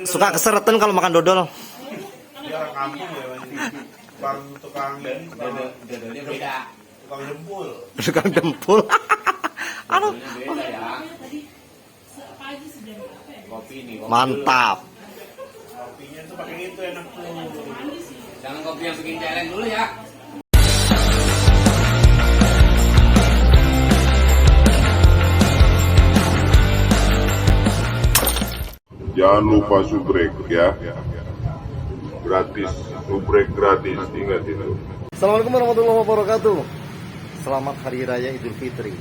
suka keseretan kalau makan dodol. Dia orang kampung ya, tukang Dodolnya beda. tukang jempul. Tukang dempul. Aduh, Beda ya. Kopi nih. Kopi mantap. Kopinya tuh pakai itu enak tuh. Jangan kopi yang bikin celeng dulu ya. Jangan lupa subrek ya. Gratis, subrek gratis, ingat itu. Assalamualaikum warahmatullahi wabarakatuh. Selamat Hari Raya Idul Fitri.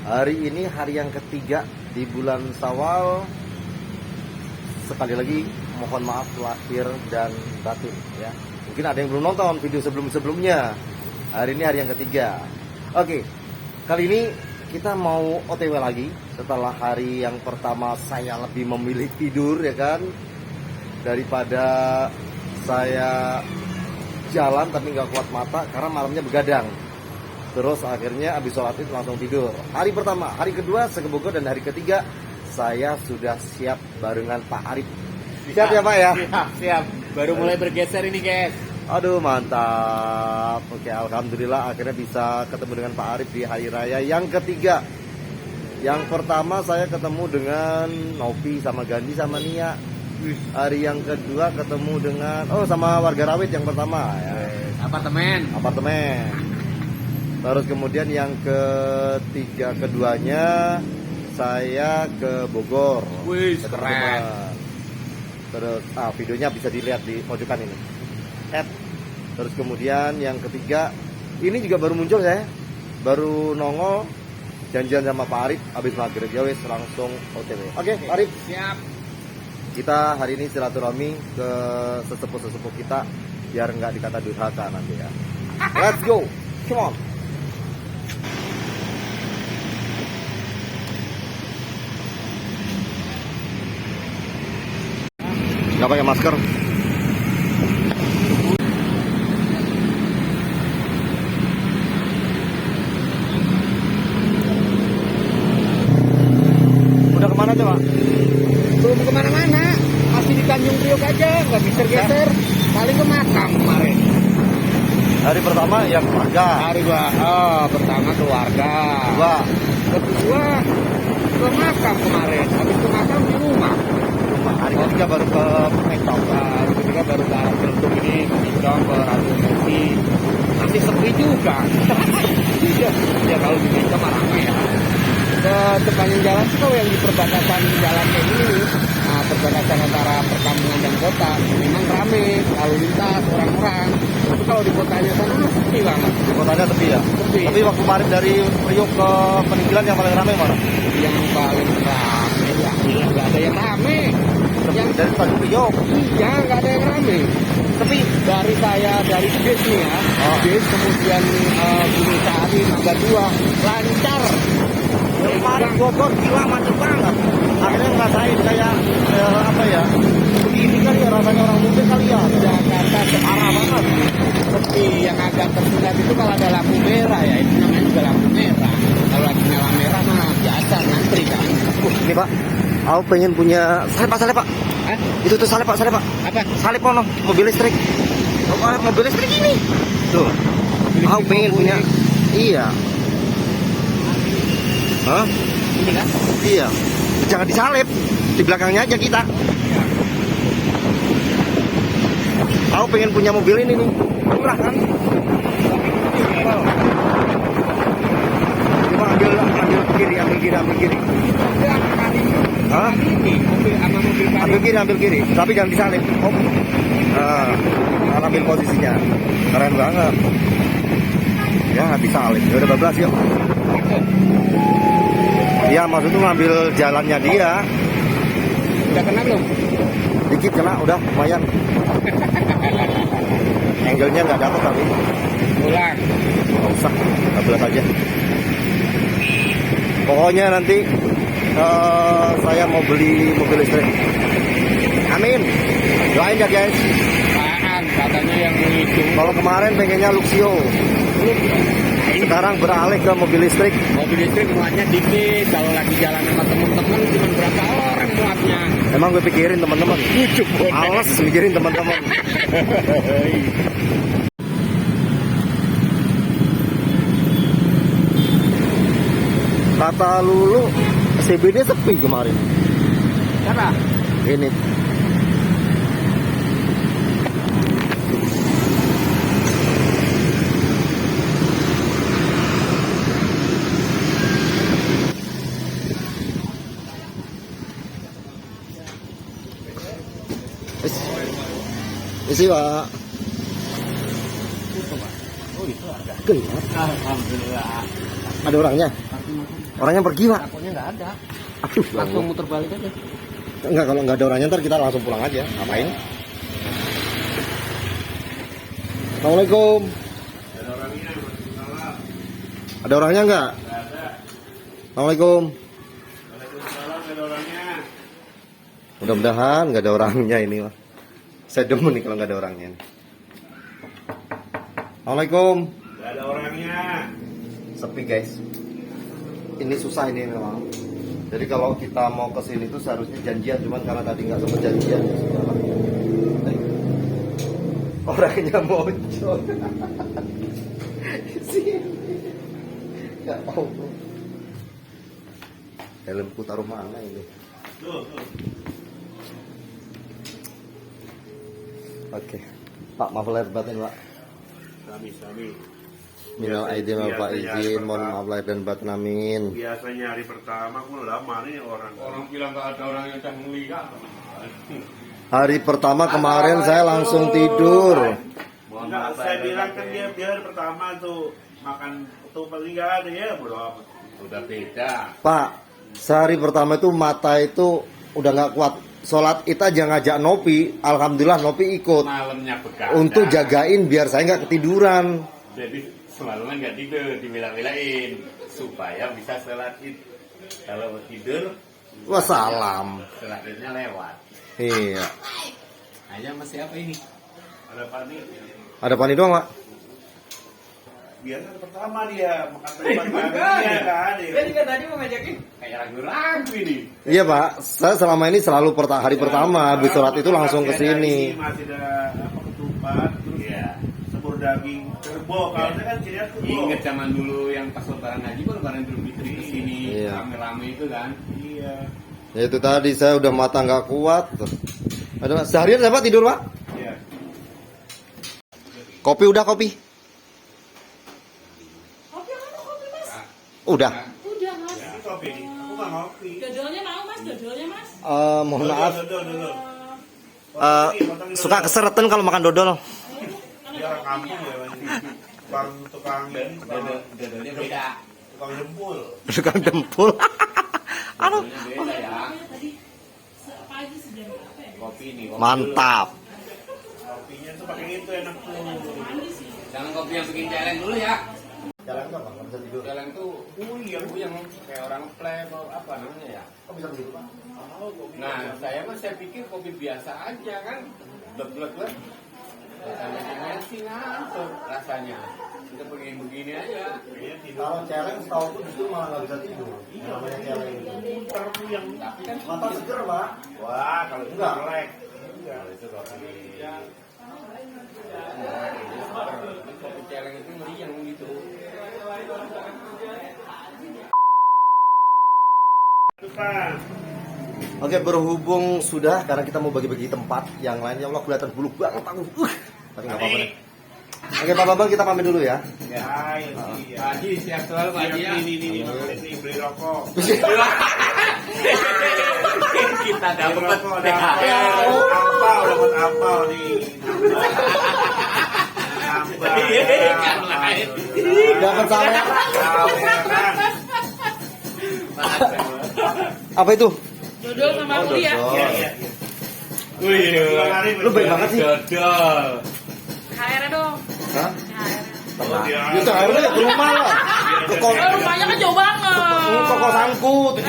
Hari ini hari yang ketiga di bulan Syawal. Sekali lagi mohon maaf lahir dan batin ya. Mungkin ada yang belum nonton video sebelum-sebelumnya. Hari ini hari yang ketiga. Oke, kali ini kita mau OTW lagi. Setelah hari yang pertama saya lebih memilih tidur ya kan, daripada saya jalan tapi nggak kuat mata karena malamnya begadang. Terus akhirnya habis sholat itu langsung tidur. Hari pertama, hari kedua saya ke Bogor, dan hari ketiga saya sudah siap barengan Pak Arif. Siap ya Pak ya? Siap. Baru mulai bergeser ini guys. Aduh mantap. Oke, alhamdulillah akhirnya bisa ketemu dengan Pak Arif di hari raya yang ketiga. Yang pertama saya ketemu dengan Novi sama Gandhi sama Nia. Hari yang kedua ketemu dengan sama warga Rawit yang pertama ya. Apartemen. Terus kemudian yang ketiga keduanya saya ke Bogor. Wih, Ke keren. teman-teman. Terus videonya bisa dilihat di pojokan ini. Terus kemudian yang ketiga ini juga baru muncul ya. Baru nongol, janjian sama Pak Arif habis maghrib ya wes langsung OTW. Oke, Pak Arif. Siap. Kita hari ini silaturahmi ke sesepuh-sesepuh kita biar nggak dikata durhaka nanti ya. Let's go. Come on. Nggak pakai masker. Udah kemana tuh Pak? Belum kemana-mana. Masih di Tanjung Priok aja. Nggak geser-geser. Paling ke makam kemarin. Hari pertama ya keluarga. Pertama keluarga. Kedua ke makam kemarin. Habis ke makam di rumah. Hari ketiga baru ke Pekong. Hari ketiga baru ke Geltung ini, ke Pindong, ke Ratu Murti. Masih sepi juga. Ya kalau di Pindong mah rame ya. Ke sepanjang jalan itu yang di perbatasan jalan kayak gini, nah, perbatasan antara perkampungan dan kota memang rame, lalu lintas orang-orang. Tapi kalau di kotanya sana sepi banget. Di kotanya sepi ya. Sepi. Tapi waktu kemarin dari Priok ke Peninggalan yang paling ramai mana? Yang paling rame ya, nggak ada yang rame. Yang Dari Tanjung Priok. iya nggak ada yang rame. Sepi. Dari saya dari bis nih ya, bis kemudian Gunung Sahari, Mangga 2 lancar. Kemarin Bogor gila macet banget. Akhirnya ngerasain kayak apa ya? Begini kali ya rasanya orang mudik kali ya. Jakarta Parah banget. seperti yang agak tersendat itu kalau ada lampu merah ya, itu namanya juga lampu merah. Kalau lagi merah mah biasa ngantri kan. Ini Pak, aku pengen punya salep Pak. Hah? Itu tuh salep Pak. Apa? Salep mana? Mobil listrik. Mobil listrik ini. Tuh. Aku pengen punya. Iya. Hah? Ini kan? Iya. Jangan disalip. Di belakangnya aja kita. Aku pengen punya mobil ini nih. Murah kan? Coba ambil kiri. Hah? Ini mobil sama mobil kali. Ambil kiri. Tapi jangan disalip. Nah, ambil posisinya. Keren banget. Ya, disalip. Ya udah bablas yuk. Iya, maksudnya ngambil jalannya dia. Udah kena belum? Dikit kena, udah lumayan. Angle-nya nggak dapet tapi. Pulang. Nggak usah, bablas aja. Pokoknya nanti saya mau beli mobil listrik. Amin. Doain ya guys. Apaan? Katanya yang itu. Kalau kemarin pengennya Luxio, sekarang beralih ke mobil listrik. Mobil listrik muatnya dikit. Kalau lagi jalan sama temen-temen cuma berapa orang muatnya. Emang gue pikirin teman-teman. Males mikirin teman-teman. Kata Lulu, CBD sepi kemarin. Siapa? Ini. Isi Pak. Oh itu ada. Gelap. Alhamdulillah. Ada orangnya. Orangnya pergi Pak. Takutnya nggak ada. Aduh, Langsung muter balik aja. enggak, kalau nggak ada orangnya ntar kita langsung pulang aja. Ngapain? Assalamualaikum. Ada orangnya nggak? Assalamualaikum. Waalaikumsalam, ada orangnya. Mudah-mudahan nggak ada orangnya ini Mas. Saya demen nih kalau nggak ada orangnya. Assalamualaikum. Nggak ada orangnya. Sepi guys. Ini susah ini memang. Jadi kalau kita mau ke sini tuh seharusnya janjian, cuman karena tadi nggak sempat janjian. Orangnya muncul. Sini. Nggak tahu. Helmku taruh mana ini? Tuh. Oke. Pak, maaf lahir batin Pak. Sami. Minal aidin wal faizin, mohon maaf lahir dan batin amin. Biasanya hari pertama aku lama nih orang. Orang bilang nggak ada orang yang udah ngelihat. Hari pertama kemarin saya langsung tidur. Enggak, saya bilang kan dia hari pertama tuh makan tuh paling nggak ada ya belum. Udah beda. Pak, sehari pertama itu mata itu udah nggak kuat. Sholat itu aja ngajak Nopi, alhamdulillah Nopi ikut. Malamnya begadang. Untuk jagain biar saya nggak ketiduran. Jadi semalaman nggak tidur, dibela-belain supaya bisa sholat id. Kalau tidur, Wassalam. sholat idnya lewat. Iya. Hanya masih apa ini? Ada panik. Ada pani doang Pak? Biasa pertama dia makan tempat dia kan. Dia juga tadi mau ngajakin kayak ragu-ragu ini. Iya Pak, saya selama ini selalu hari pertama habis sholat itu langsung ke sini. Masih ada apa ketupat, terus Iya. sebur daging kerbau. Kalau saya kan cirinya kerbau. Ingat zaman dulu yang pas lebaran haji baru lebaran Idul Fitri ke sini Iya. rame-rame itu kan. Iya. Ya itu tadi saya udah mata nggak kuat. Ada seharian saya Pak tidur Pak? Iya. Kopi udah kopi? Udah. Udah mas. Ini kopi nih. Aku nggak ngopi. Dodolnya mau mas, dodolnya mas. Mohon maaf, Dodol. suka keseretan kalau makan dodol. Dia orang kampung ya, Bang. Tukang ini, Dodolnya beda. tukang jempul. Tukang dempul. Aduh, Dodolnya beda ya. Tadi pagi sejam berapa ya? Kopi nih. Kopi mantap. Kopinya tuh pakai itu enak tuh. Mandi sih. dulu. Jangan kopi yang bikin celeng dulu ya. Jalan apa? Nggak bisa tidur. Celeng tuh yang kayak orang play atau apa namanya ya. Kok bisa begitu Pak? Nah, saya pikir kopi biasa aja kan. Blek. Rasanya gimana sih ngantuk rasanya. Kita begini aja. Kayaknya tidur. Kalau celeng setahu tuh justru malah nggak bisa tidur. Namanya celeng itu. Perlu yang Tapi kan Mata seger Pak. wah kalau itu Enggak. melek. kalau itu kopi kopi celeng itu meriang gitu. Depan. Oke, berhubung sudah karena kita mau bagi-bagi tempat yang lain, ya Allah kelihatan bulu banget aku. Tapi nggak apa-apa deh. Oke Pak Bambang, kita pamit dulu ya. Ya, iya. Pak Haji siap selalu Pak Haji ya. Ini maksudnya beli rokok. Kita Beli dapat rokok, THR. dapat apa nih? Nambah. Ikan lain. Dapat saya. Tahu ya kan? Apa itu? Dodol sama uli ya. dodol. Iya. Wih, Lu baik banget sih. dodol. THR dong. Hah? THR. Oh, dia. Itu akhirnya ya ke rumah lah. Ke Rumahnya kan jauh banget. kosanku 7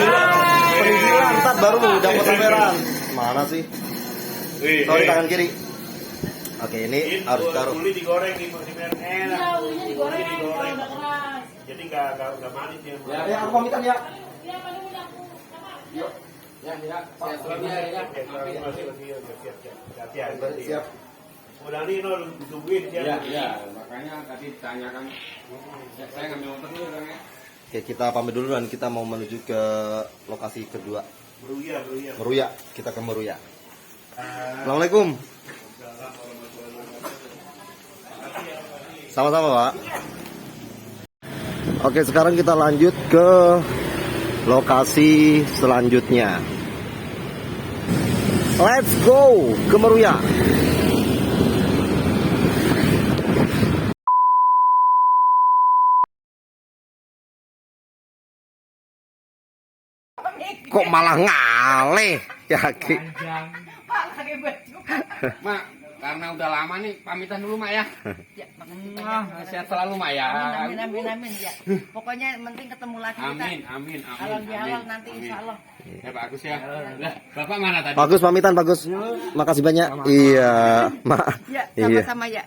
peninggilan, ntar baru dapat samperan. Mana sih? Sorry tangan kiri. Oke, ini harus taruh. Uli digoreng di enak. Iya, ulinya digoreng Uli kalau udah keras. Jadi nggak manis ya. Ya, aku pamitan ya. Iya, paling punya aku. Sama. Yuk. Ya, saya selanjutnya ya. Siap. Udah nih no ditungguin Iya, iya. Makanya tadi ditanyakan. Ya, saya ngambil motor dulu Kang ya. Oke, kita pamit dulu dan kita mau menuju ke lokasi kedua. Meruya. Meruya, kita ke Meruya. Assalamualaikum. Sama-sama, Pak. Oke, sekarang kita lanjut ke lokasi selanjutnya. Let's go ke Meruya. Kok malah ngaleh ya Ki? Pak lagi baju. Mak, karena udah lama nih pamitan dulu Mak ya. Ya, Sehat selalu Mak ya. amin ya. Pokoknya yang penting ketemu lagi kita. Amin. Halal bihalal nanti Amin. insya Allah. Ya Pak Agus ya. Lah, Bapak mana tadi? Bagus pamitan bagus. Makasih banyak. Iya, Mak. Ya, Iya. sama-sama ya.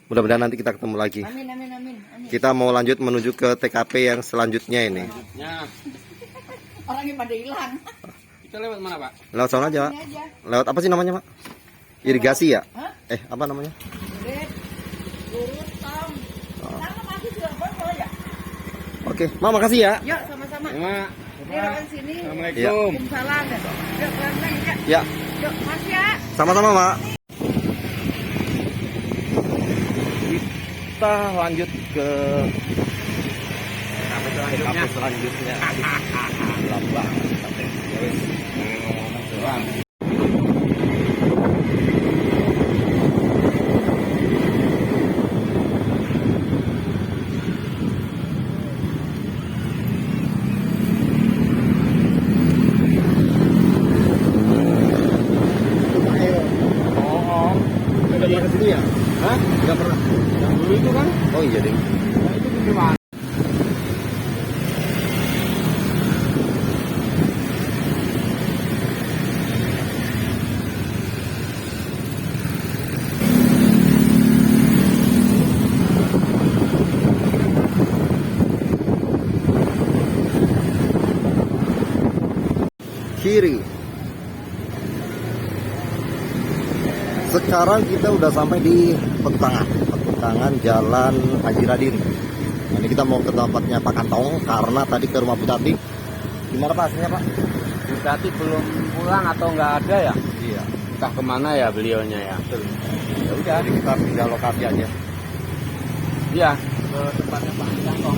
Mudah-mudahan nanti kita ketemu lagi. Amin. Kita mau lanjut menuju ke TKP yang selanjutnya ini. Ya, Orangnya pada hilang. kita lewat mana Pak? Lewat sana aja, Pak. Ini aja. Lewat apa sih namanya, Pak? Irigasi ya? Hah? Apa namanya? Red, lurus, tom. Sama masih juga boleh ya? Oke, Mak, makasih ya. Yuk, sama-sama. Ya, Mak. Ini orang sini. Assalamualaikum. Waalaikumsalam. Yuk, pelan-pelan ya. Ya, Yuk, mas ya. sama-sama, Mak. Kita lanjut ke TKP selanjutnya. Lambang. Udah pernah kesini ya? Hah? Udah pernah. Yang dulu itu kan? Oh iya deh. Nah, itu gimana? Kiri. Sekarang kita udah sampai di pertengahan Jalan Haji Radin. Nah, ini kita mau ke tempatnya Pak Kantong karena tadi ke rumah Bu Tati. Gimana Pak hasilnya Pak? Bu Tati belum pulang atau nggak ada ya? Iya. Entah kemana ya beliaunya ya? Ya udah, kita pindah lokasi aja. Iya, ke tempatnya Pak Kantong.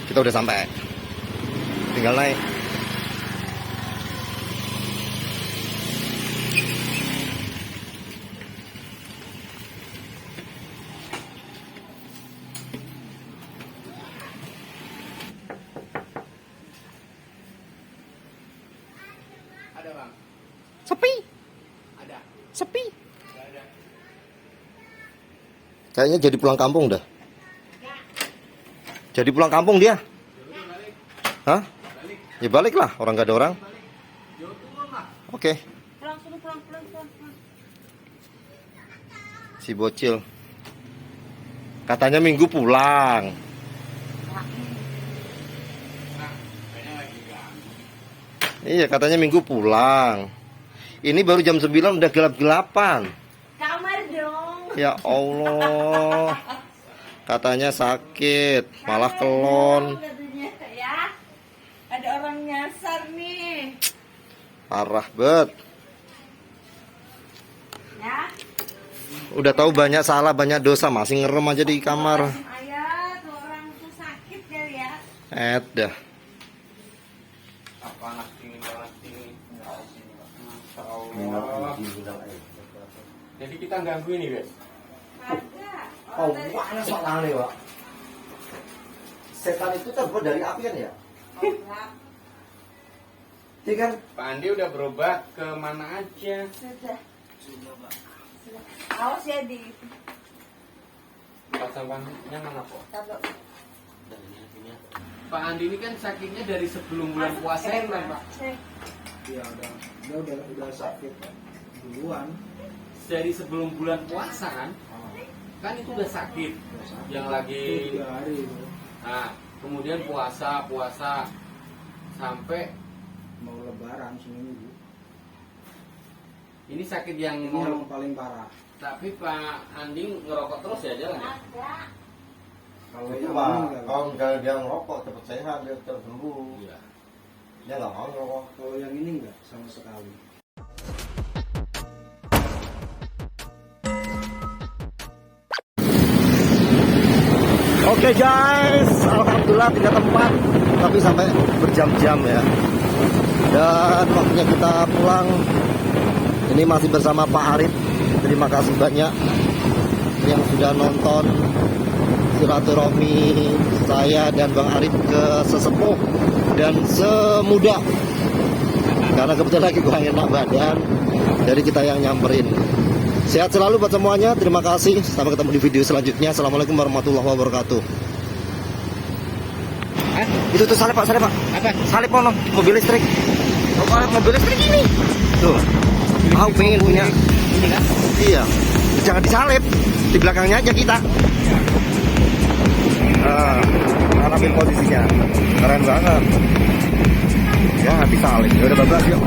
Kita udah sampai. Tinggal naik. Ada Bang? Sepi. Ada. Sepi. Kayaknya jadi pulang kampung dah. Jadi pulang kampung dia. Hah? Ya balik lah, orang gak ada orang. Oke. Pulang, suruh pulang. Si bocil. Katanya minggu pulang. Iya, katanya minggu pulang. Ini baru jam 9 udah gelap-gelapan. Kamar dong. Ya Allah. Katanya sakit, malah kelon. Katanya, ya. Ada orang nyasar nih. Parah bet. Ya. Udah tahu banyak salah, banyak dosa, masih ngerem aja di kamar. Ayah, tuh orang tuh sakit kali ya. Dah. Panas dingin. Masya Allah. Jadi kita ganggu ini guys. Kagak. Oh, mana soalnya Pak? Setan itu terbuat dari api kan ya? Enggak. Iya kan? Pak Andi udah berobat ke mana aja? Sudah. Awas ya di Pasang panknya mana kok? tabok. Pak Andi ini kan sakitnya dari sebelum bulan puasa ya Pak? Iya udah sakit duluan. Dari sebelum bulan puasa kan itu udah sakit. Yang lagi 3 hari itu. nah kemudian puasa sampai mau lebaran seminggu. ini sakit yang Ini mau. yang paling parah. Tapi Pak Andi ngerokok terus ya jalan ya? Ada. Kalau Itu yang mah, meninggal, kalau misalnya dia ngerokok cepet sehat, dia cepet sembuh. Iya. Dia nggak mau ngerokok. kalau yang ini enggak sama sekali. Oke guys, alhamdulillah 3 tempat, tapi sampai berjam-jam ya. Dan waktunya kita pulang. Ini masih bersama Pak Arif. Terima kasih banyak yang sudah nonton silaturahmi saya dan Bang Arif ke sesepuh dan semuda. Karena kebetulan lagi kurang enak badan, jadi kita yang nyamperin. Sehat selalu buat semuanya. Terima kasih. Sampai ketemu di video selanjutnya. Assalamualaikum warahmatullahi wabarakatuh. Itu tuh salib Pak, salib Pak. Apa? Salib mono, mobil listrik. Oh, mobil listrik ini. Tuh. Aku pengen punya. Ini kan? Iya. Jangan disalib. Di belakangnya aja kita. Ambil posisinya. Keren banget. Ya, disalib. Ya udah bablas yuk.